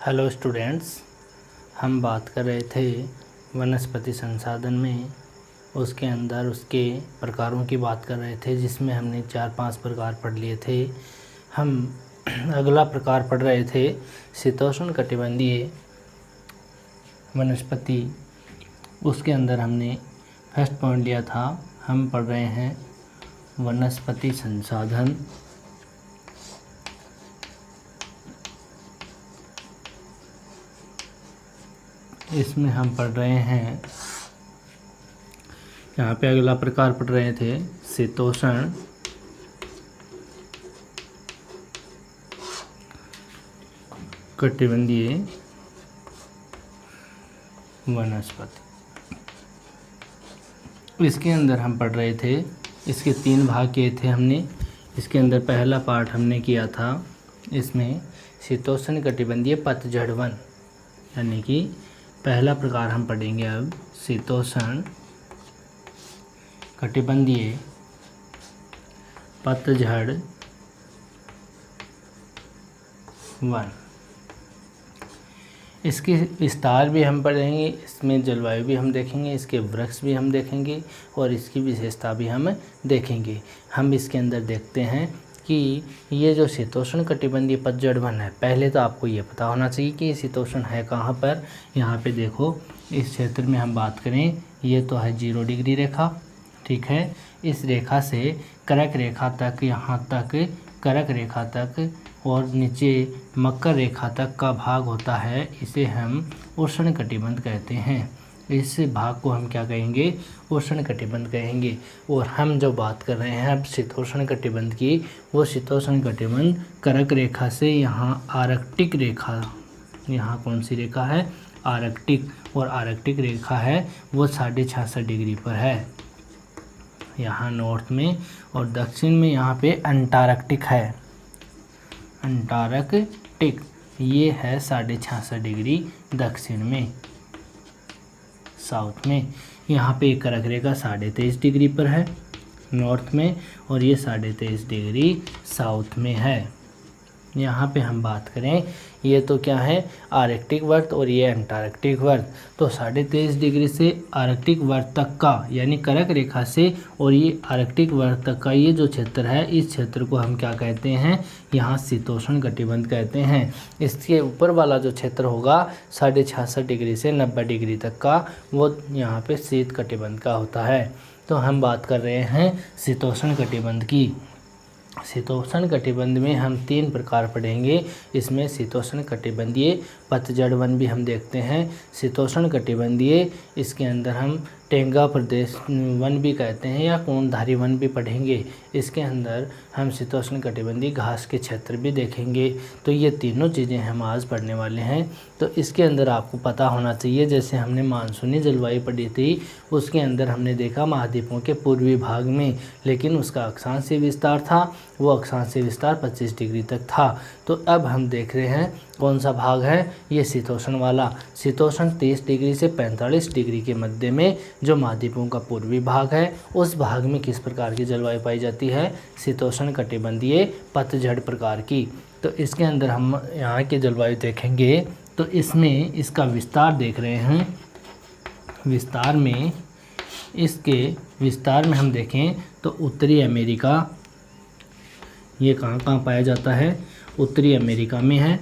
Hello students, हम बात कर रहे थे वनस्पति संसाधन में। उसके अंदर उसके प्रकारों की बात कर रहे थे, जिसमें हमने 4-5 प्रकार पढ़ लिए थे। हम अगला प्रकार पढ़ रहे थे शीतोष्ण कटिबंधीय वनस्पति। उसके अंदर हमने फर्स्ट पॉइंट लिया था, हम पढ़ रहे हैं वनस्पति संसाधन। इसमें हम पढ़ रहे हैं, यहाँ पे अगला प्रकार पढ़ रहे थे शीतोष्ण कटिबंधीय वनस्पति। इसके अंदर हम पढ़ रहे थे, इसके 3 भाग किए थे हमने। इसके अंदर पहला पार्ट हमने किया था, इसमें शीतोष्ण कटिबंधीय पतझड़ वन, यानी कि पहला प्रकार हम पढ़ेंगे अब शीतोष्ण कटिबंधीय पतझड़ वन। इसके विस्तार भी हम पढ़ेंगे, इसमें जलवायु भी हम देखेंगे, इसके वृक्ष भी हम देखेंगे और इसकी विशेषता भी हम देखेंगे। हम इसके अंदर देखते हैं कि ये जो शीतोष्ण कटिबंधीय पतझड़ वन है, पहले तो आपको ये पता होना चाहिए कि शीतोष्ण है कहाँ पर। यहाँ पे देखो, इस क्षेत्र में हम बात करें, ये तो है 0 डिग्री रेखा, ठीक है। इस रेखा से कर्क रेखा तक, यहाँ तक कर्क रेखा तक और नीचे मकर रेखा तक का भाग होता है, इसे हम उष्ण कटिबंध कहते हैं। इस भाग को हम क्या कहेंगे? उष्ण कटिबंध कहेंगे। और हम जो बात कर रहे हैं अब शीतोष्ण कटिबंध की, वो शीतोष्ण कटिबंध कर्क रेखा से यहाँ आर्कटिक रेखा, यहाँ कौन सी रेखा है? आर्कटिक। और आर्कटिक रेखा है वो 66.5 डिग्री पर है, यहाँ नॉर्थ में। और दक्षिण में यहाँ पे अंटार्कटिक है, अंटार्कटिक ये है 66.5 डिग्री दक्षिण में, साउथ में। यहाँ पे कर्क रेखा 23.5 डिग्री पर है नॉर्थ में, और ये 23.5 डिग्री साउथ में है। यहाँ पे हम बात करें, ये तो क्या है? आर्कटिक वर्त और ये अंटार्कटिक वर्त। तो 23.5 डिग्री से आर्कटिक वर्त तक का, यानी कर्क रेखा से और ये आर्कटिक वर्त तक का ये जो क्षेत्र है, इस क्षेत्र को हम क्या कहते हैं? यहाँ शीतोष्ण कटिबंध कहते हैं। इसके ऊपर वाला जो क्षेत्र होगा 66.5 डिग्री से 90 डिग्री तक का, वो यहाँ पे शीत कटिबंध का होता है। तो हम बात कर रहे हैं शीतोष्ण कटिबंध की। शीतोष्ण कटिबंध में हम 3 प्रकार पढ़ेंगे। इसमें शीतोष्ण कटिबंधीय पतझड़ वन भी हम देखते हैं। शीतोष्ण कटिबंधीय, इसके अंदर हम टेंगा प्रदेश वन भी कहते हैं, या कोणधारी वन भी पढ़ेंगे। इसके अंदर हम शीतोष्ण कटिबंधीय घास के क्षेत्र भी देखेंगे। तो ये तीनों चीज़ें हम आज पढ़ने वाले हैं। तो इसके अंदर आपको पता होना चाहिए, जैसे हमने मानसूनी जलवायु पढ़ी थी, उसके अंदर हमने देखा महाद्वीपों के पूर्वी भाग में, लेकिन उसका अक्षांशीय विस्तार था, वो अक्षांशीय विस्तार 25 डिग्री तक था। तो अब हम देख रहे हैं कौन सा भाग है? ये शीतोष्ण वाला। शीतोष्ण 30 डिग्री से 45 डिग्री के मध्य में जो महाद्वीपों का पूर्वी भाग है, उस भाग में किस प्रकार की जलवायु पाई जाती है? शीतोष्ण कटिबंधीय पतझड़ प्रकार की। तो इसके अंदर हम यहाँ की जलवायु देखेंगे, तो इसमें इसका विस्तार देख रहे हैं। विस्तार में, इसके विस्तार में हम देखें तो उत्तरी अमेरिका, ये कहाँ कहाँ पाया जाता है? उत्तरी अमेरिका में है,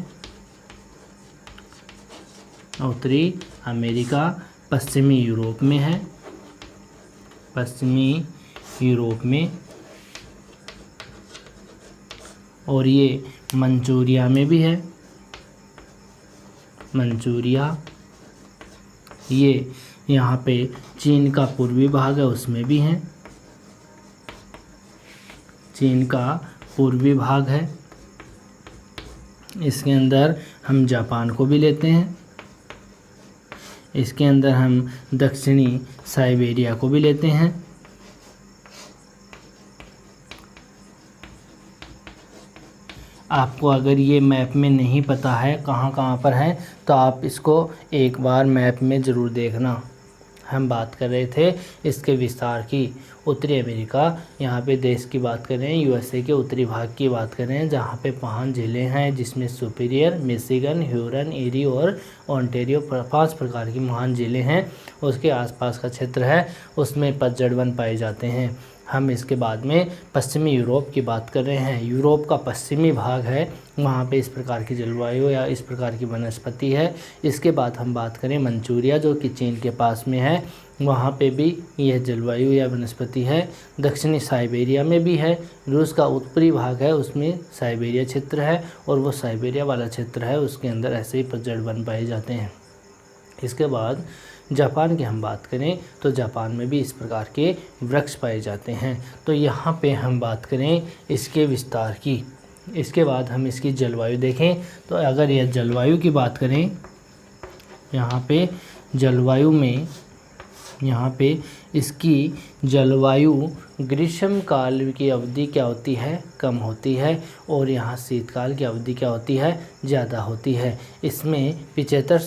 उत्तरी अमेरिका। पश्चिमी यूरोप में है, पश्चिमी यूरोप में। और ये मंचूरिया में भी है, मंचूरिया। ये यहाँ पे चीन का पूर्वी भाग है, उसमें भी है, चीन का पूर्वी भाग है। इसके अंदर हम जापान को भी लेते हैं। इसके अंदर हम दक्षिणी साइबेरिया को भी लेते हैं। आपको अगर ये मैप में नहीं पता है कहाँ कहाँ पर है, तो आप इसको एक बार मैप में ज़रूर देखना। हम बात कर रहे थे इसके विस्तार की। उत्तरी अमेरिका, यहाँ पे देश की बात कर रहे हैं, यूएसए के उत्तरी भाग की बात कर रहे हैं, जहाँ पे 5 ज़िले हैं जिसमें सुपीरियर, मिशिगन, ह्यूरन, एरी और ओंटारियो 5 प्रकार की महान ज़िले हैं। उसके आसपास का क्षेत्र है उसमें पतझड़ वन पाए जाते हैं। हम इसके बाद में पश्चिमी यूरोप की बात कर रहे हैं। यूरोप का पश्चिमी भाग है, वहाँ पे इस प्रकार की जलवायु या इस प्रकार की वनस्पति है। इसके बाद हम बात करें मंचूरिया जो कि चीन के पास में है, वहाँ पे भी यह जलवायु या वनस्पति है। दक्षिणी साइबेरिया में भी है। रूस का उत्तरी भाग है उसमें साइबेरिया क्षेत्र है और वो साइबेरिया वाला क्षेत्र है उसके अंदर ऐसे ही पतझड़ वन पाए जाते हैं। इसके बाद जापान की हम बात करें तो जापान में भी इस प्रकार के वृक्ष पाए जाते हैं। तो यहाँ पे हम बात करें इसके विस्तार की। इसके बाद हम इसकी जलवायु देखें तो अगर यह जलवायु की बात करें, यहाँ पे जलवायु में यहाँ पे इसकी जलवायु ग्रीष्म काल की अवधि क्या होती है, कम होती है, और यहाँ शीतकाल की अवधि क्या होती है, ज़्यादा होती है। इसमें 75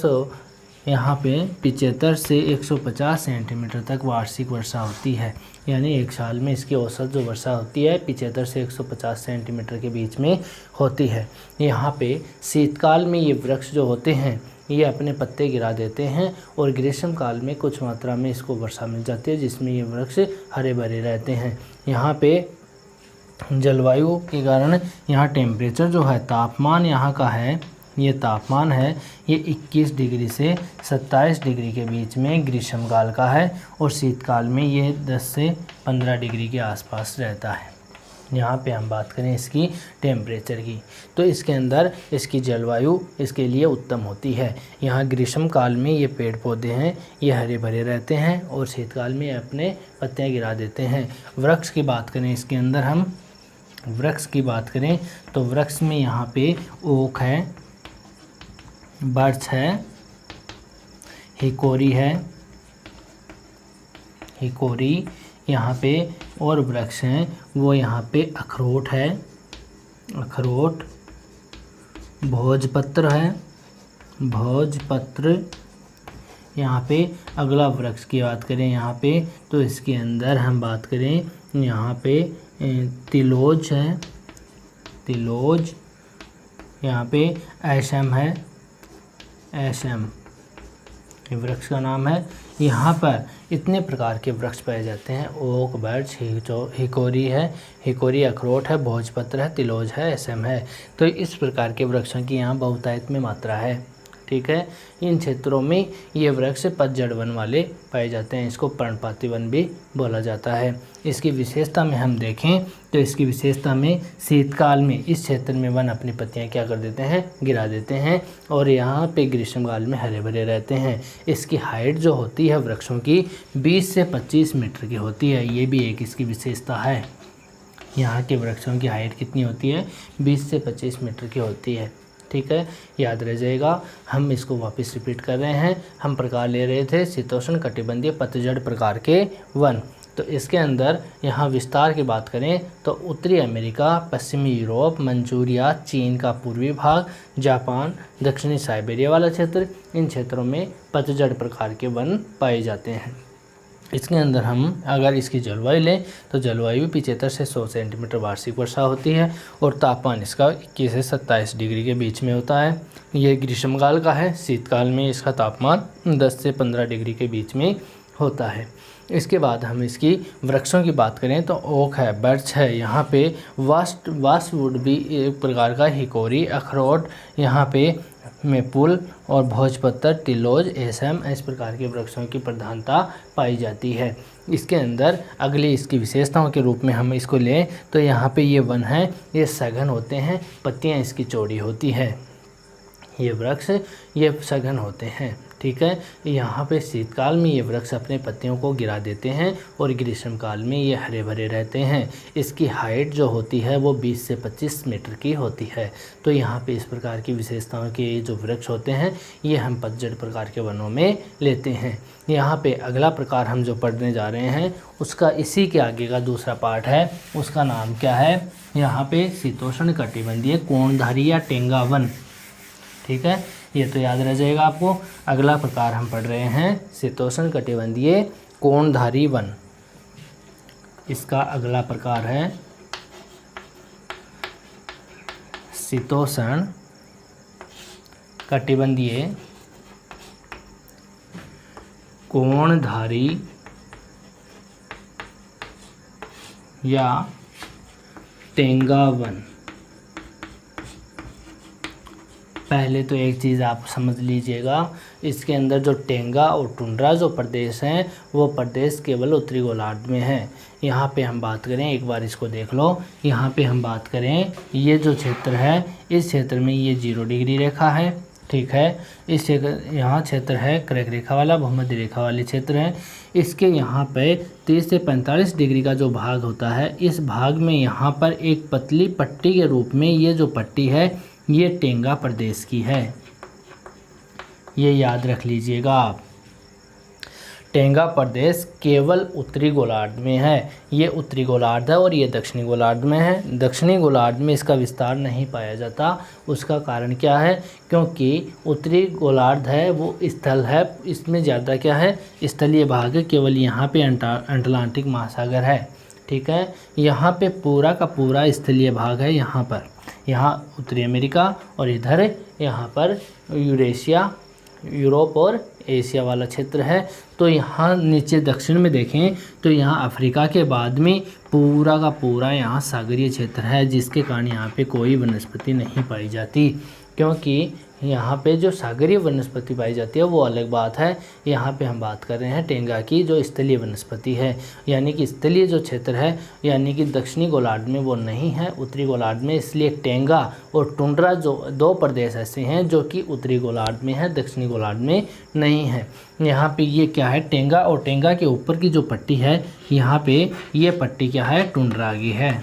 से 150 सेंटीमीटर तक वार्षिक वर्षा होती है। यानी एक साल में इसकी औसत जो वर्षा होती है 75 से 150 सेंटीमीटर के बीच में होती है। यहाँ पे शीतकाल में ये वृक्ष जो होते हैं ये अपने पत्ते गिरा देते हैं और ग्रीष्म काल में कुछ मात्रा में इसको वर्षा मिल जाती है जिसमें ये वृक्ष हरे भरे रहते हैं। यहाँ पे जलवायु के कारण यहाँ टेम्परेचर जो है, तापमान यहाँ का है, ये तापमान है ये 21 डिग्री से 27 डिग्री के बीच में ग्रीष्मकाल का है और शीतकाल में ये 10 से 15 डिग्री के आसपास रहता है। यहाँ पे हम बात करें इसकी टेम्परेचर की तो इसके अंदर इसकी जलवायु इसके लिए उत्तम होती है। यहाँ ग्रीष्म काल में ये पेड़ पौधे हैं ये हरे भरे रहते हैं और शीतकाल में अपने पत्तियाँ गिरा देते हैं। वृक्ष की बात करें, इसके अंदर हम वृक्ष की बात करें तो वृक्ष में यहाँ पे ओक है, बर्च है, हिकोरी है, हिकोरी यहाँ पे और वृक्ष हैं वो यहाँ पे अखरोट है, अखरोट, भोजपत्र है, भोजपत्र। यहाँ पे अगला वृक्ष की बात करें यहाँ पे तो इसके अंदर हम बात करें यहाँ पे तिलोज है, तिलोज। यहाँ पे एशम है, एशम ये वृक्ष का नाम है। यहाँ पर इतने प्रकार के वृक्ष पाए जाते हैं, ओक, बर्च, हिकोरी है, हिकोरी, अखरोट है, भोजपत्र है, तिलोज है, एशम है। तो इस प्रकार के वृक्षों की यहाँ बहुतायत में मात्रा है। ठीक है, इन क्षेत्रों में ये वृक्ष पतझड़ वन वाले पाए जाते हैं, इसको पर्णपाती वन भी बोला जाता है। इसकी विशेषता में हम देखें तो इसकी विशेषता में शीतकाल में इस क्षेत्र में वन अपनी पत्तियां क्या कर देते हैं, गिरा देते हैं और यहाँ पे ग्रीष्मकाल में हरे भरे रहते हैं। इसकी हाइट जो होती है वृक्षों की 20 से 25 मीटर की होती है, ये भी एक इसकी विशेषता है। यहाँ के वृक्षों की हाइट कितनी होती है, 20 से 25 मीटर की होती है। ठीक है, याद रह जाएगा। हम इसको वापस रिपीट कर रहे हैं। हम प्रकार ले रहे थे शीतोष्ण कटिबंधीय पतझड़ प्रकार के वन। तो इसके अंदर यहाँ विस्तार की बात करें तो उत्तरी अमेरिका, पश्चिमी यूरोप, मंचूरिया, चीन का पूर्वी भाग, जापान, दक्षिणी साइबेरिया वाला क्षेत्र, इन क्षेत्रों में पतझड़ प्रकार के वन पाए जाते हैं। इसके अंदर हम अगर इसकी जलवायु लें तो जलवायु 75 से 100 सेंटीमीटर वार्षिक वर्षा होती है और तापमान इसका 21 से 27 डिग्री के बीच में होता है। ये ग्रीष्मकाल का है, शीतकाल में इसका तापमान 10 से 15 डिग्री के बीच में होता है। इसके बाद हम इसकी वृक्षों की बात करें तो ओक है, बर्च है, यहाँ पे वास्टवुड भी एक प्रकार का, हिकोरी, अखरोट, यहाँ पे मेपुल और भोजपत्र, तिलोज, एशम, इस प्रकार के वृक्षों की प्रधानता पाई जाती है। इसके अंदर अगली इसकी विशेषताओं के रूप में हम इसको लें तो यहाँ पे ये वन है ये सघन होते हैं, पत्तियाँ इसकी चौड़ी होती है। ये वृक्ष ये सघन होते हैं। ठीक है, यहाँ पे शीतकाल में ये वृक्ष अपने पत्तियों को गिरा देते हैं और ग्रीष्मकाल में ये हरे भरे रहते हैं। इसकी हाइट जो होती है वो 20 से 25 मीटर की होती है। तो यहाँ पे इस प्रकार की विशेषताओं के जो वृक्ष होते हैं ये हम पतझड़ प्रकार के वनों में लेते हैं। यहाँ पे अगला प्रकार हम जो पढ़ने जा रहे हैं उसका इसी के आगे का दूसरा पार्ट है, उसका नाम क्या है, यहाँ पे शीतोष्ण कटिबंधीय कोणधारी या टेंगा वन। ठीक है, ये तो याद रह जाएगा आपको। अगला प्रकार हम पढ़ रहे हैं शीतोष्ण कटिबंधीय कोणधारी वन। इसका अगला प्रकार है शीतोष्ण कटिबंधीय कोणधारी या टेंगा वन। पहले तो एक चीज़ आप समझ लीजिएगा, इसके अंदर जो टेंगा और टुंड्रा जो प्रदेश हैं वो प्रदेश केवल उत्तरी गोलार्ध में है। यहाँ पे हम बात करें, एक बार इसको देख लो, यहाँ पे हम बात करें ये जो क्षेत्र है, इस क्षेत्र में ये 0 डिग्री रेखा है, ठीक है। इस क्षेत्र, यहाँ क्षेत्र है कर्क रेखा वाला, भूमध्य रेखा वाले क्षेत्र है। इसके यहाँ पे 30 से 45 डिग्री का जो भाग होता है, इस भाग में यहाँ पर एक पतली पट्टी के रूप में ये जो पट्टी है ये टेंगा प्रदेश की है। ये याद रख लीजिएगा आप। टेंगा प्रदेश केवल उत्तरी गोलार्ध में है। ये उत्तरी गोलार्ध है और ये दक्षिणी गोलार्ध में है। दक्षिणी गोलार्ध में इसका विस्तार नहीं पाया जाता। उसका कारण क्या है? क्योंकि उत्तरी गोलार्ध है वो स्थल है, इसमें ज़्यादा क्या है, स्थलीय भाग है। केवल यहाँ पे अटलांटिक महासागर है, ठीक है। यहाँ पे पूरा का पूरा स्थलीय भाग है। यहाँ उत्तरी अमेरिका और इधर यहाँ पर यूरेशिया, यूरोप और एशिया वाला क्षेत्र है। तो यहाँ नीचे दक्षिण में देखें तो यहाँ अफ्रीका के बाद में पूरा का पूरा यहाँ सागरीय क्षेत्र है, जिसके कारण यहाँ पे कोई वनस्पति नहीं पाई जाती। क्योंकि यहाँ पे जो सागरीय वनस्पति पाई जाती है वो अलग बात है। यहाँ पे हम बात कर रहे हैं टेंगा की, जो स्थलीय वनस्पति है, यानी कि स्थलीय जो क्षेत्र है, यानी कि दक्षिणी गोलार्ध में वो नहीं है, उत्तरी गोलार्ध में। इसलिए टेंगा और टुंड्रा जो 2 प्रदेश ऐसे हैं जो कि उत्तरी गोलार्ध में है, दक्षिणी गोलार्ध में नहीं है। यहाँ पे ये क्या है, टेंगा, और टेंगा के ऊपर की जो पट्टी है यहाँ पे ये पट्टी क्या है, टुंड्रा की है।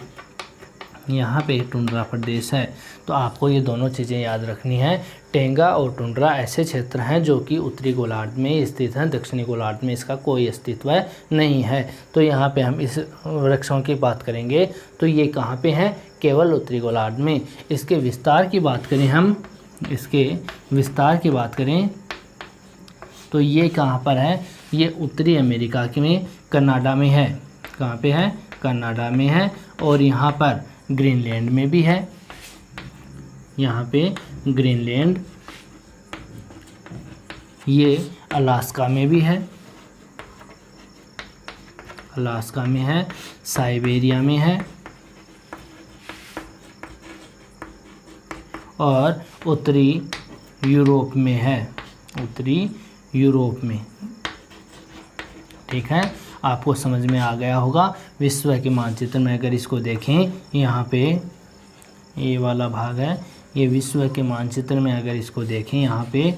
यहाँ पे टुंड्रा प्रदेश है। तो आपको ये दोनों चीज़ें याद रखनी है। टेंगा और टुंड्रा ऐसे क्षेत्र हैं जो कि उत्तरी गोलार्ध में स्थित हैं, दक्षिणी गोलार्ध में इसका कोई अस्तित्व नहीं है। तो यहाँ पे हम इस वृक्षों की बात करेंगे तो ये कहाँ पे हैं, केवल उत्तरी गोलार्ध में। इसके विस्तार की बात करें हम, इसके विस्तार की बात करें तो ये कहाँ पर है, ये उत्तरी अमेरिका में कनाडा में है। कहाँ पे है, कनाडा में है। और यहाँ पर ग्रीनलैंड में भी है, यहाँ पे ग्रीनलैंड, ये अलास्का में भी है, अलास्का में है, साइबेरिया में है और उत्तरी यूरोप में है, उत्तरी यूरोप में, ठीक है। आपको समझ में आ गया होगा। विश्व के मानचित्र में अगर इसको देखें, यहाँ पे ये वाला भाग है, ये विश्व के मानचित्र में अगर इसको देखें यहाँ पे,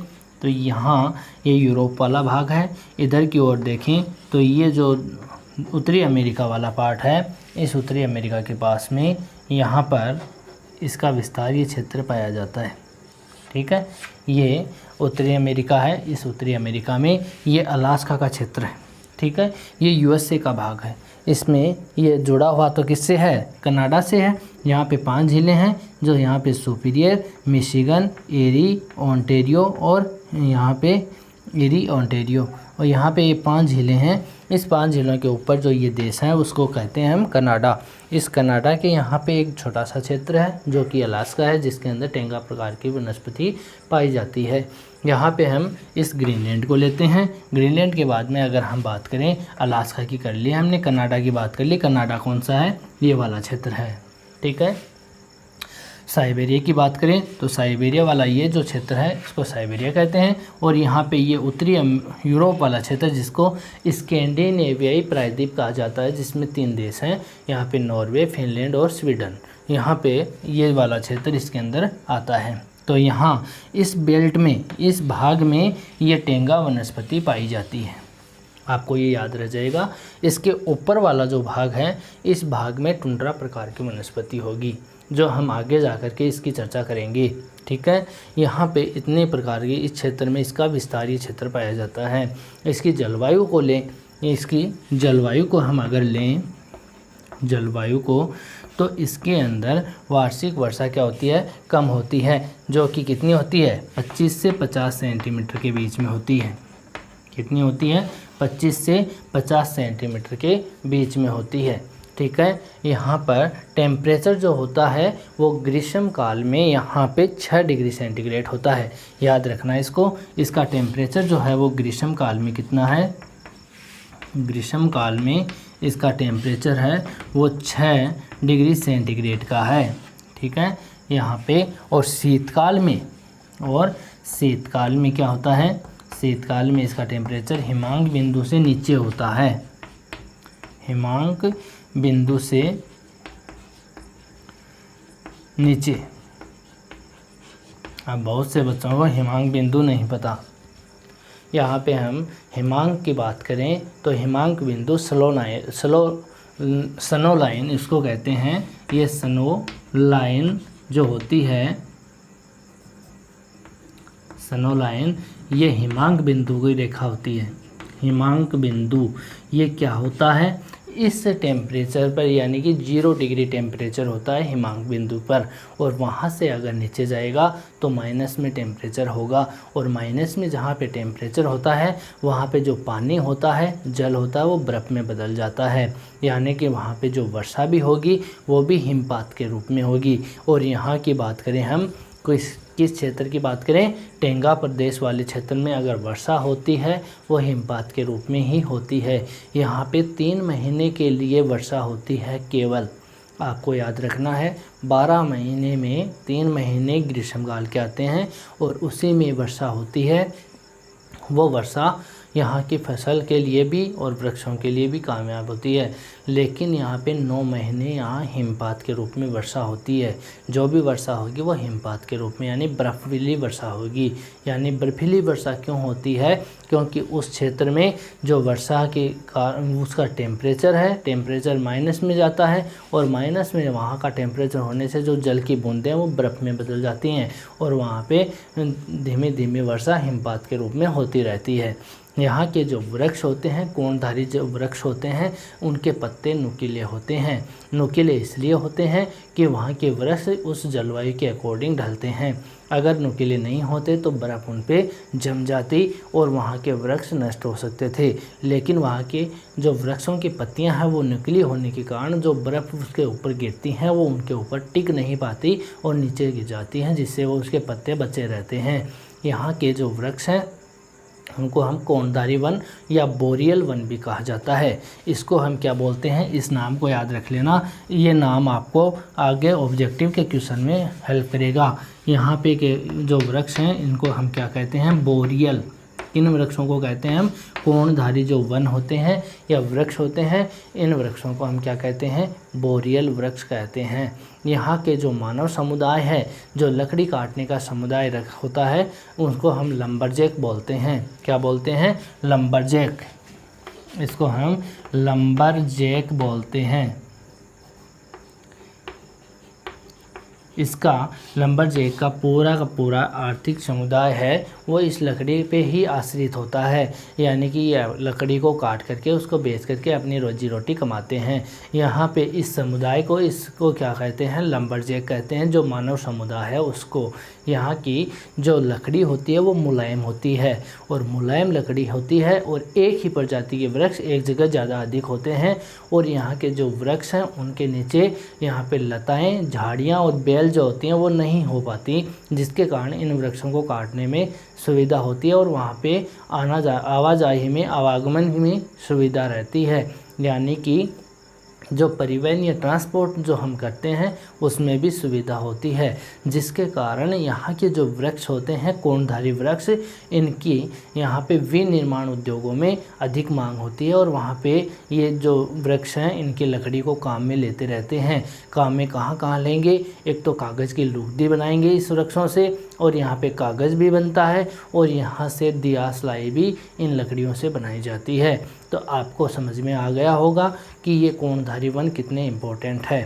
तो यहाँ ये यूरोप वाला भाग है। इधर की ओर देखें तो ये जो उत्तरी अमेरिका वाला पार्ट है, इस उत्तरी अमेरिका के पास में यहाँ पर इसका विस्तारीय क्षेत्र पाया जाता है, ठीक है। ये उत्तरी अमेरिका है, इस उत्तरी अमेरिका में ये अलास्का का क्षेत्र है, ठीक है। ये यूएसए का भाग है। इसमें ये जुड़ा हुआ तो किससे है, कनाडा से है। यहाँ पे 5 झीलें हैं, जो यहाँ पे सुपीरियर, मिशिगन, एरी, ओंटारियो और यहाँ पे एरी, ओंटारियो, और यहाँ पे ये 5 झीलें हैं। इस 5 झीलों के ऊपर जो ये देश है उसको कहते हैं हम कनाडा। इस कनाडा के यहाँ पे एक छोटा सा क्षेत्र है जो कि अलास्का है, जिसके अंदर टेंगा प्रकार की वनस्पति पाई जाती है। यहाँ पे हम इस ग्रीनलैंड को लेते हैं। ग्रीनलैंड के बाद में अगर हम बात करें, अलास्का की कर ली हमने, कनाडा की बात कर ली। कनाडा कौन सा है, ये वाला क्षेत्र है, ठीक है। साइबेरिया की बात करें तो साइबेरिया वाला ये जो क्षेत्र है इसको साइबेरिया कहते हैं। और यहाँ पे ये उत्तरी यूरोप वाला क्षेत्र जिसको स्कैंडिनेवियाई प्रायद्वीप कहा जाता है, जिसमें 3 देश हैं, यहाँ पे नॉर्वे, फिनलैंड और स्वीडन। यहाँ पे ये वाला क्षेत्र इसके अंदर आता है। तो यहाँ इस बेल्ट में, इस भाग में ये टेंगा वनस्पति पाई जाती है। आपको ये याद रह जाएगा। इसके ऊपर वाला जो भाग है, इस भाग में टुंड्रा प्रकार की वनस्पति होगी, जो हम आगे जाकर के इसकी चर्चा करेंगे, ठीक है। यहाँ पे इतने प्रकार के इस क्षेत्र में इसका विस्तारीय क्षेत्र पाया जाता है। इसकी जलवायु को लें, इसकी जलवायु को हम अगर लें, जलवायु को, तो इसके अंदर वार्षिक वर्षा क्या होती है, कम होती है, जो कि कितनी होती है 25 से 50 सेंटीमीटर के बीच में होती है। कितनी होती है 25 से 50 सेंटीमीटर के बीच में होती है। ठीक है, यहाँ पर टेम्परेचर जो होता है वो ग्रीष्म काल में यहाँ पे 6 डिग्री सेंटीग्रेड होता है। याद रखना इसको, इसका टेम्परेचर जो है वो ग्रीष्म काल में कितना है, ग्रीष्म काल में इसका टेम्परेचर है वो 6 डिग्री सेंटीग्रेड का है। ठीक है, यहाँ पे और शीतकाल में क्या होता है, शीतकाल में इसका टेम्परेचर हिमांक बिंदु से नीचे होता है। हिमांक बिंदु से नीचे। अब बहुत से बच्चों को हिमांक बिंदु नहीं पता। यहाँ पे हम हिमांक की बात करें तो हिमांक बिंदु स्नो लाइन इसको कहते हैं। ये स्नो लाइन जो होती है, स्नो लाइन ये हिमांक बिंदु की रेखा होती है। हिमांक बिंदु ये क्या होता है, इस टेम्परेचर पर यानी कि 0 डिग्री टेम्परेचर होता है हिमांक बिंदु पर, और वहाँ से अगर नीचे जाएगा तो माइनस में टेम्परेचर होगा, और माइनस में जहाँ पे टेम्परेचर होता है वहाँ पे जो पानी होता है, जल होता है, वो बर्फ़ में बदल जाता है। यानी कि वहाँ पे जो वर्षा भी होगी वो भी हिमपात के रूप में होगी। और यहाँ की बात करें हम किस क्षेत्र की बात करें, टेंगा प्रदेश वाले क्षेत्र में अगर वर्षा होती है वो हिमपात के रूप में ही होती है। यहाँ पे 3 महीने के लिए वर्षा होती है केवल। आपको याद रखना है 12 महीने में 3 महीने ग्रीष्मकाल के आते हैं और उसी में वर्षा होती है। वो वर्षा यहाँ की फसल के लिए भी और वृक्षों के लिए भी कामयाब होती है। लेकिन यहाँ पे 9 महीने यहाँ हिमपात के रूप में वर्षा होती है। जो भी वर्षा होगी वो हिमपात के रूप में यानी बर्फीली वर्षा होगी। यानी बर्फीली वर्षा क्यों होती है, क्योंकि उस क्षेत्र में जो वर्षा के कारण उसका टेम्परेचर है, टेम्परेचर माइनस में जाता है, और माइनस में वहाँ का टेम्परेचर होने से जो जल की बूंदें वो बर्फ़ में बदल जाती हैं, और वहाँ पे धीमे धीमे वर्षा हिमपात के रूप में होती रहती है। यहाँ के जो वृक्ष होते हैं, कोणधारी जो वृक्ष होते हैं, उनके पत्ते नुकीले होते हैं। नुकीले इसलिए होते हैं कि वहाँ के वृक्ष उस जलवायु के अकॉर्डिंग ढलते हैं। अगर नुकीले नहीं होते तो बर्फ़ उन पे जम जाती और वहाँ के वृक्ष नष्ट हो सकते थे। लेकिन वहाँ के जो वृक्षों की पत्तियाँ हैं वो नुकीली होने के कारण जो बर्फ़ उसके ऊपर गिरती हैं वो उनके ऊपर टिक नहीं पाती और नीचे गिर जाती हैं, जिससे वो उसके पत्ते बचे रहते हैं। यहाँ के जो वृक्ष हैं उनको हम कोणधारी वन या बोरियल वन भी कहा जाता है। इसको हम क्या बोलते हैं, इस नाम को याद रख लेना, ये नाम आपको आगे ऑब्जेक्टिव के क्वेश्चन में हेल्प करेगा। यहाँ पे के जो वृक्ष हैं इनको हम क्या कहते हैं, बोरियल। इन वृक्षों को कहते हैं हम कोणधारी जो वन होते हैं या वृक्ष होते हैं, इन वृक्षों को हम क्या कहते हैं, बोरियल वृक्ष कहते हैं। यहाँ के जो मानव समुदाय है, जो लकड़ी काटने का समुदाय होता है, उसको हम लंबरजैक बोलते हैं। क्या बोलते हैं, लंबरजैक। इसको हम लंबरजैक बोलते हैं। इसका लंबरजैक का पूरा आर्थिक समुदाय है वो इस लकड़ी पे ही आश्रित होता है। यानी कि यह लकड़ी को काट करके उसको बेच करके अपनी रोजी रोटी कमाते हैं। यहाँ पे इस समुदाय को, इसको क्या कहते हैं, लंबरजैक कहते हैं। जो मानव समुदाय है उसको, यहाँ की जो लकड़ी होती है वो मुलायम होती है, और मुलायम लकड़ी होती है, और एक ही प्रजाति के वृक्ष एक जगह ज़्यादा अधिक होते हैं। और यहाँ के जो वृक्ष हैं उनके नीचे यहाँ पे लताएँ, झाड़ियाँ और बेल जो होती हैं वो नहीं हो पाती, जिसके कारण इन वृक्षों को काटने में सुविधा होती है और वहाँ पे आवाजाही में, आवागमन में सुविधा रहती है। यानी कि जो परिवहन या ट्रांसपोर्ट जो हम करते हैं उसमें भी सुविधा होती है, जिसके कारण यहाँ के जो वृक्ष होते हैं, कोणधारी वृक्ष, इनकी यहाँ पे विनिर्माण उद्योगों में अधिक मांग होती है। और वहाँ पे ये जो वृक्ष हैं इनकी लकड़ी को काम में लेते रहते हैं। काम में कहाँ लेंगे, एक तो कागज़ की लुगदी बनाएंगे इस वृक्षों से, और यहाँ पे कागज़ भी बनता है, और यहाँ से दिया सिलाई भी इन लकड़ियों से बनाई जाती है। तो आपको समझ में आ गया होगा कि ये कोणधारी वन कितने इम्पोर्टेंट है।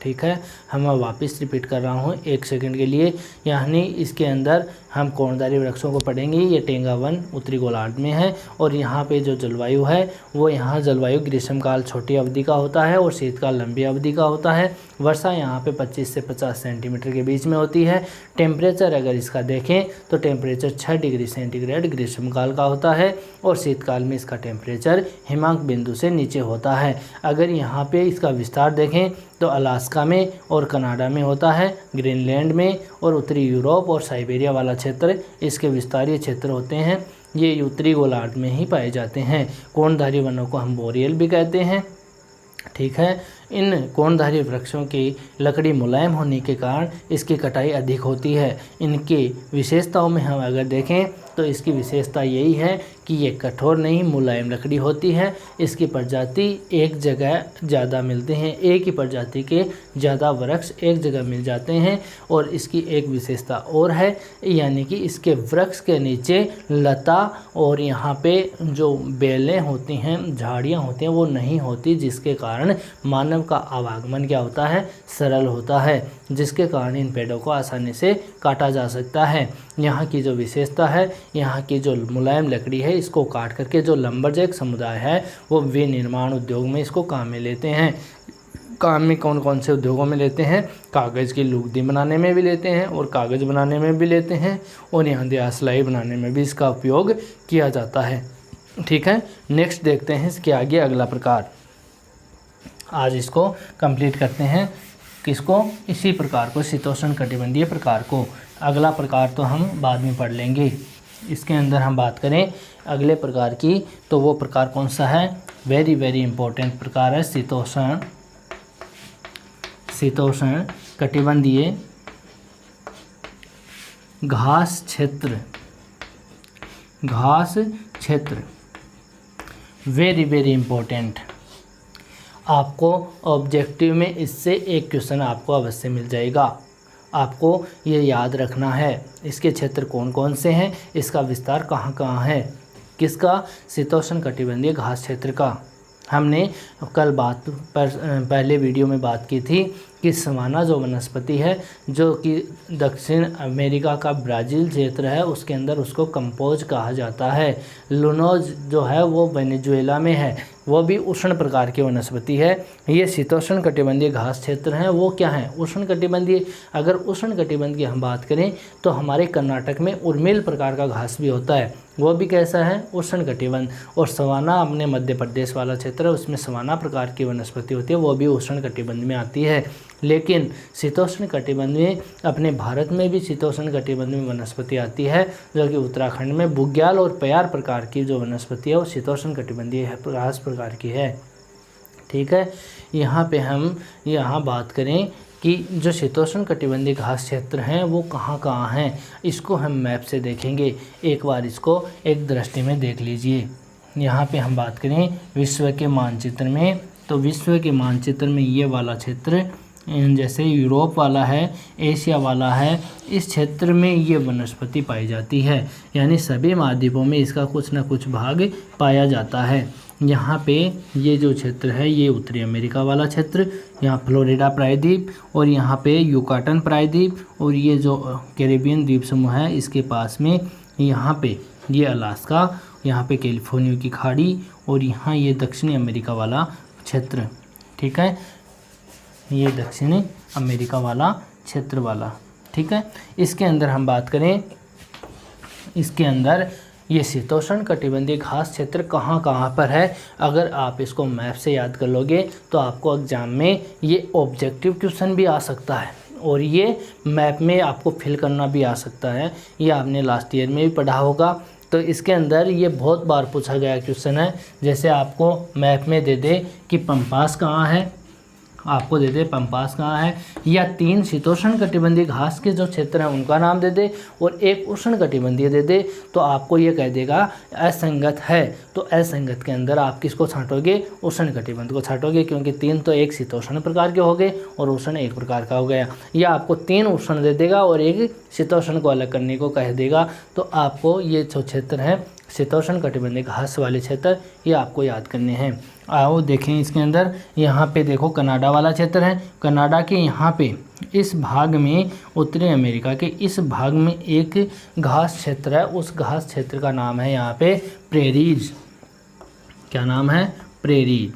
ठीक है, हम वापस रिपीट कर रहा हूँ 1 सेकंड के लिए। यानी इसके अंदर हम कोणधारी वृक्षों को पढ़ेंगे। ये टेंगा वन उत्तरी गोलार्ध में है और यहाँ पे जो जलवायु है वो यहाँ जलवायु ग्रीष्मकाल छोटी अवधि का होता है और शीतकाल लंबी अवधि का होता है। वर्षा यहाँ पे 25 से 50 सेंटीमीटर के बीच में होती है। टेम्परेचर अगर इसका देखें तो टेम्परेचर 6 डिग्री सेंटीग्रेड ग्रीष्मकाल का होता है और शीतकाल में इसका टेम्परेचर हिमांक बिंदु से नीचे होता है। अगर यहाँ पे इसका विस्तार देखें तो अलास्का में और कनाडा में होता है, ग्रीनलैंड में और उत्तरी यूरोप और साइबेरिया वाला क्षेत्र इसके विस्तारीय क्षेत्र होते हैं। ये उत्तरी गोलार्ध में ही पाए जाते हैं। कोणधारी वनों को हम बोरियल भी कहते हैं। ठीक है, इन कोणधारी वृक्षों की लकड़ी मुलायम होने के कारण इसकी कटाई अधिक होती है। इनकी विशेषताओं में हम अगर देखें तो इसकी विशेषता यही है कि ये कठोर नहीं मुलायम लकड़ी होती है। इसकी प्रजाति एक जगह ज़्यादा मिलते हैं, एक ही प्रजाति के ज़्यादा वृक्ष एक जगह मिल जाते हैं। और इसकी एक विशेषता और है, यानी कि इसके वृक्ष के नीचे लता और यहाँ पे जो बेलें होती हैं, झाड़ियाँ होती हैं, वो नहीं होती, जिसके कारण मानव का आवागमन क्या होता है, सरल होता है, जिसके कारण इन पेड़ों को आसानी से काटा जा सकता है। यहाँ की जो विशेषता है, यहाँ की जो मुलायम लकड़ी है, इसको काट करके जो लंबरजैक समुदाय है वो विनिर्माण उद्योग में इसको काम में लेते हैं। काम में कौन कौन से उद्योगों में लेते हैं? कागज़ की लुगदी बनाने में भी लेते हैं और कागज़ बनाने में भी लेते हैं और यहाँ दियासलाई बनाने में भी इसका उपयोग किया जाता है। ठीक है, नेक्स्ट देखते हैं इसके आगे अगला प्रकार। आज इसको कंप्लीट करते हैं, किसको? इसी प्रकार को, शीतोष्ण कटिबंधीय प्रकार को। अगला प्रकार तो हम बाद में पढ़ लेंगे। इसके अंदर हम बात करें अगले प्रकार की, तो वो प्रकार कौन सा है? वेरी वेरी इंपॉर्टेंट प्रकार है शीतोष्ण कटिबंधीय घास क्षेत्र। Very very important. आपको ऑब्जेक्टिव में इससे एक क्वेश्चन आपको अवश्य मिल जाएगा। आपको ये याद रखना है इसके क्षेत्र कौन कौन से हैं, इसका विस्तार कहाँ कहाँ है। किसका? शीतोष्ण कटिबंधीय घास क्षेत्र का। हमने कल पहले वीडियो में बात की थी कि सवाना जो वनस्पति है, जो कि दक्षिण अमेरिका का ब्राज़ील क्षेत्र है, उसके अंदर उसको कंपोज कहा जाता है। लुनोज जो है वो वेनेजुएला में है, वो भी उष्ण प्रकार की वनस्पति है। ये शीतोष्ण कटिबंधीय घास क्षेत्र हैं, वो क्या है? उष्ण कटिबंधीय। अगर उष्ण कटिबंध की हम बात करें तो हमारे कर्नाटक में उर्मिल प्रकार का घास भी होता है, वो भी कैसा है? उष्ण कटिबंध। और सवाना अपने मध्य प्रदेश वाला क्षेत्र है, उसमें सवाना प्रकार की वनस्पति होती है, वो भी उष्ण कटिबंध में आती है। लेकिन शीतोष्ण कटिबंध में अपने भारत में भी शीतोष्ण कटिबंध में वनस्पति आती है, जो कि उत्तराखंड में बुग्याल और प्यार प्रकार की जो वनस्पति है वो शीतोष्ण कटिबंधीय घास प्रकार की है। ठीक है, यहाँ पे हम बात करें कि जो शीतोष्ण कटिबंधीय घास क्षेत्र हैं वो कहाँ कहाँ हैं, इसको हम मैप से देखेंगे। एक बार इसको एक दृष्टि में देख लीजिए। यहाँ पे हम बात करें विश्व के मानचित्र में, तो विश्व के मानचित्र में ये वाला क्षेत्र जैसे यूरोप वाला है, एशिया वाला है, इस क्षेत्र में ये वनस्पति पाई जाती है। यानी सभी महाद्वीपों में इसका कुछ न कुछ भाग पाया जाता है। यहाँ पे ये जो क्षेत्र है ये उत्तरी अमेरिका वाला क्षेत्र, यहाँ फ्लोरिडा प्रायद्वीप और यहाँ पे युकाटन प्रायद्वीप और ये जो कैरिबियन द्वीप समूह है इसके पास में यहाँ पे ये अलास्का, यहाँ पे कैलिफोर्निया की खाड़ी और यहाँ ये दक्षिणी अमेरिका वाला क्षेत्र। ठीक है, ये दक्षिणी अमेरिका वाला क्षेत्र वाला। ठीक है, इसके अंदर हम बात करें, इसके अंदर ये शीतोष्ण कटिबंधीय घास क्षेत्र कहाँ कहाँ पर है। अगर आप इसको मैप से याद कर लोगे तो आपको एग्जाम में ये ऑब्जेक्टिव क्वेश्चन भी आ सकता है और ये मैप में आपको फिल करना भी आ सकता है। ये आपने लास्ट ईयर में भी पढ़ा होगा। तो इसके अंदर ये बहुत बार पूछा गया क्वेश्चन है। जैसे आपको मैप में दे दे कि पंपास कहाँ है, आपको दे दे पंपास कहाँ है, या 3 शीतोष्ण कटिबंधीय घास के जो क्षेत्र हैं उनका नाम दे दे और एक उष्ण कटिबंधीय दे दे, तो आपको ये कह देगा असंगत है। तो असंगत के अंदर आप किसको छांटोगे? उष्ण कटिबंध को छांटोगे, क्योंकि 3 तो एक शीतोष्ण प्रकार के हो गए और उष्ण एक प्रकार का हो गया। या आपको 3 उष्ण दे देगा और एक शीतोष्ण को अलग करने को कह देगा। तो आपको ये जो क्षेत्र है शीतोष्ण कटिबंधीय घास वाले क्षेत्र, ये आपको याद करने हैं। आओ देखें इसके अंदर, यहाँ पे देखो कनाडा वाला क्षेत्र है। कनाडा के यहाँ पे इस भाग में, उत्तरी अमेरिका के इस भाग में एक घास क्षेत्र है, उस घास क्षेत्र का नाम है यहाँ पे प्रेरीज। क्या नाम है? प्रेरीज।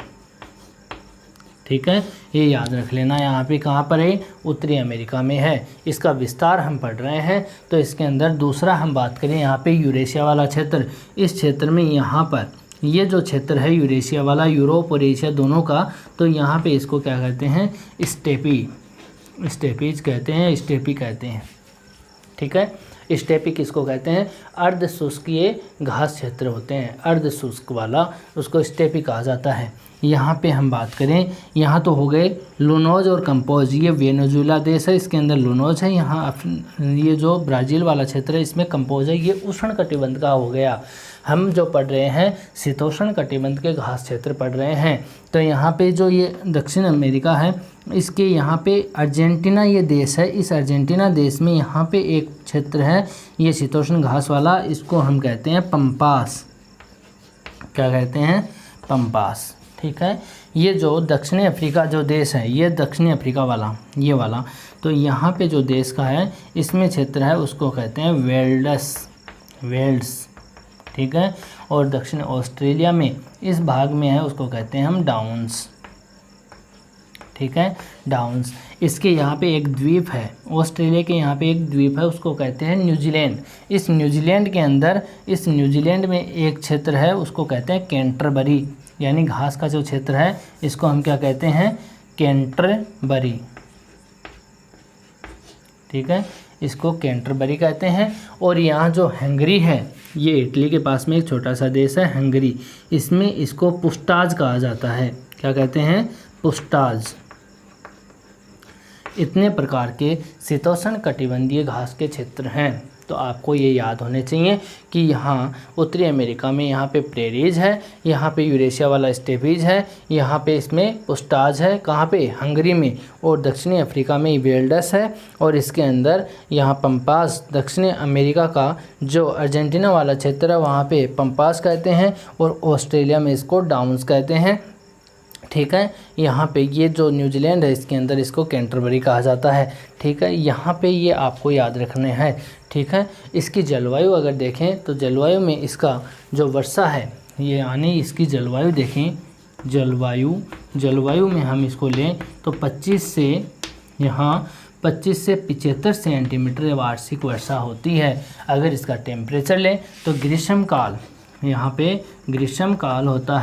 ठीक है, ये याद रख लेना। यहाँ पे कहाँ पर है? उत्तरी अमेरिका में है। इसका विस्तार हम पढ़ रहे हैं। तो इसके अंदर दूसरा हम बात करें यहाँ पे यूरेशिया वाला क्षेत्र। इस क्षेत्र में यहाँ पर ये जो क्षेत्र है यूरेशिया वाला, यूरोप और एशिया दोनों का, तो यहाँ पे इसको क्या कहते हैं? स्टेपी, स्टेपीज कहते हैं, स्टेपी कहते हैं। ठीक है, स्टेपी किसको कहते हैं? अर्ध शुष्कीय घास क्षेत्र होते हैं, अर्ध शुष्क वाला उसको स्टेपी कहा जाता है। यहाँ पे हम बात करें, यहाँ तो हो गए लुनोज और कंपोज, ये वेनेजुएला देश है, इसके अंदर लुनोज है। यहाँ ये जो ब्राज़ील वाला क्षेत्र है इसमें कंपोज है, ये उष्ण कटिबंध का हो गया। हम जो पढ़ रहे हैं शीतोष्ण कटिबंध के घास क्षेत्र पढ़ रहे हैं। तो यहाँ पे जो ये दक्षिण अमेरिका है, इसके यहाँ पे अर्जेंटीना ये देश है, इस अर्जेंटीना देश में यहाँ पे एक क्षेत्र है ये शीतोष्ण घास वाला, इसको हम कहते हैं पंपास। क्या कहते हैं? पंपास। ठीक है, ये जो दक्षिणी अफ्रीका जो देश है, ये दक्षिणी अफ्रीका वाला, ये वाला, तो यहाँ पे जो देश का है इसमें क्षेत्र है उसको कहते हैं वेल्ड्स, वेल्ड्स। ठीक है, और दक्षिण ऑस्ट्रेलिया में इस भाग में है उसको कहते हैं हम डाउन्स। ठीक है, डाउन्स। इसके यहाँ पे एक द्वीप है, ऑस्ट्रेलिया के यहाँ पे एक द्वीप है उसको कहते हैं न्यूजीलैंड। इस न्यूजीलैंड के अंदर, इस न्यूजीलैंड में एक क्षेत्र है उसको कहते हैं कैंटरबरी, यानी घास का जो क्षेत्र है इसको हम क्या कहते हैं? कैंटरबरी। ठीक है, इसको कैंटरबरी कहते हैं। और यहाँ जो हंगरी है, ये इटली के पास में एक छोटा सा देश है हंगरी, इसमें इसको पुस्टाज कहा जाता है। क्या कहते हैं? पुस्टाज। इतने प्रकार के शीतोष्ण कटिबंधीय घास के क्षेत्र हैं। तो आपको ये याद होने चाहिए कि यहाँ उत्तरी अमेरिका में यहाँ पे प्रेरीज है, यहाँ पे यूरेशिया वाला स्टेपीज है, यहाँ पे इसमें पुस्टाज है, कहाँ पे? हंगरी में। और दक्षिणी अफ्रीका में वेल्डस है, और इसके अंदर यहाँ पंपास, दक्षिणी अमेरिका का जो अर्जेंटीना वाला क्षेत्र है वहाँ पे पंपास कहते हैं, और ऑस्ट्रेलिया में इसको डाउन्स कहते हैं। ठीक है, यहाँ पे ये जो न्यूजीलैंड है इसके अंदर इसको कैंटरबरी कहा जाता है। ठीक है, यहाँ पे ये आपको याद रखने हैं। ठीक है, इसकी जलवायु अगर देखें तो जलवायु में इसका जो वर्षा है, ये यानी इसकी जलवायु देखें, जलवायु में हम इसको लें तो 25 से 75 सेंटीमीटर वार्षिक वर्षा होती है। अगर इसका टेम्परेचर लें तो ग्रीष्मकाल, यहाँ पे ग्रीष्मकाल होता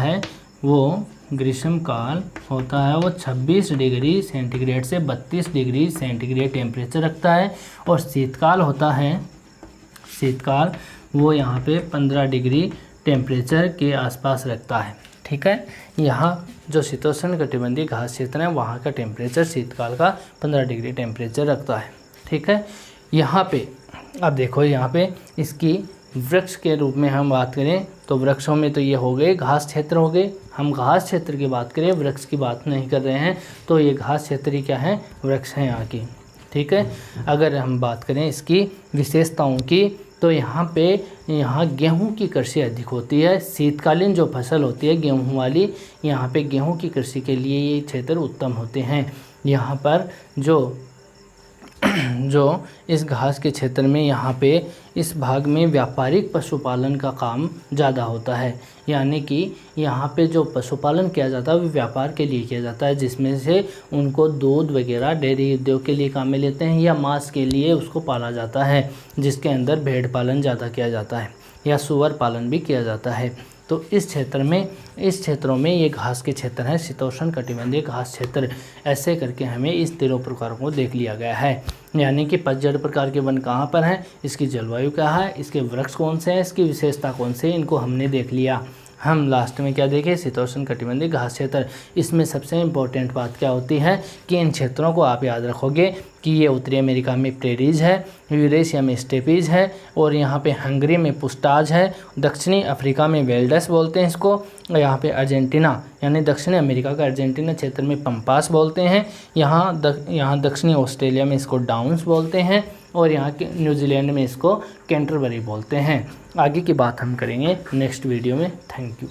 है वो 26 डिग्री सेंटीग्रेड से 32 डिग्री सेंटीग्रेड टेम्परेचर रखता है। और शीतकाल होता है, शीतकाल वो यहाँ पे 15 डिग्री टेम्परेचर के आसपास रखता है। ठीक है, यहाँ जो शीतोष्ण कटिबंधीय घास क्षेत्र है वहाँ का टेम्परेचर शीतकाल का 15 डिग्री टेम्परेचर रखता है। ठीक है, यहाँ पे अब देखो, यहाँ पे इसकी वृक्ष के रूप में हम बात करें तो वृक्षों में तो ये हो गए घास क्षेत्र हो गए। हम घास क्षेत्र की बात करें, वृक्ष की बात नहीं कर रहे हैं। तो ये घास क्षेत्र ही क्या है? वृक्ष हैं यहाँ की। ठीक है, अगर हम बात करें इसकी विशेषताओं की तो यहाँ गेहूं की कृषि अधिक होती है। शीतकालीन जो फसल होती है गेहूं वाली, यहाँ पे गेहूं की कृषि के लिए ये क्षेत्र उत्तम होते हैं। यहाँ पर जो इस घास के क्षेत्र में यहाँ पे इस भाग में व्यापारिक पशुपालन का काम ज़्यादा होता है, यानी कि यहाँ पे जो पशुपालन किया जाता है वो व्यापार के लिए किया जाता है, जिसमें से उनको दूध वगैरह डेयरी उद्योग के लिए काम में लेते हैं, या मांस के लिए उसको पाला जाता है, जिसके अंदर भेड़ पालन ज़्यादा किया जाता है या सुअर पालन भी किया जाता है। तो इस क्षेत्रों में ये घास के क्षेत्र हैं, शीतोष्ण कटिबंधीय घास क्षेत्र। ऐसे करके हमें इस 13 प्रकारों को देख लिया गया है, यानी कि पतझड़ प्रकार के वन कहाँ पर हैं, इसकी जलवायु क्या है, इसके वृक्ष कौन से हैं, इसकी विशेषता कौन से, इनको हमने देख लिया। हम लास्ट में क्या देखें? शीतोष्ण कटिबंधीय घास क्षेत्र। इसमें सबसे इम्पोर्टेंट बात क्या होती है कि इन क्षेत्रों को आप याद रखोगे कि ये उत्तरी अमेरिका में प्रेरीज है, यूरेशिया में स्टेपीज है, और यहाँ पे हंगरी में पुस्टाज है, दक्षिणी अफ्रीका में वेल्डस बोलते हैं इसको, यहाँ पे अर्जेंटीना यानी दक्षिणी अमेरिका का अर्जेंटीना क्षेत्र में पंपास बोलते हैं, यहाँ दक्षिणी ऑस्ट्रेलिया में इसको डाउन्स बोलते हैं, और यहाँ के न्यूजीलैंड में इसको कैंटरबरी बोलते हैं। आगे की बात हम करेंगे नेक्स्ट वीडियो में। Thank you.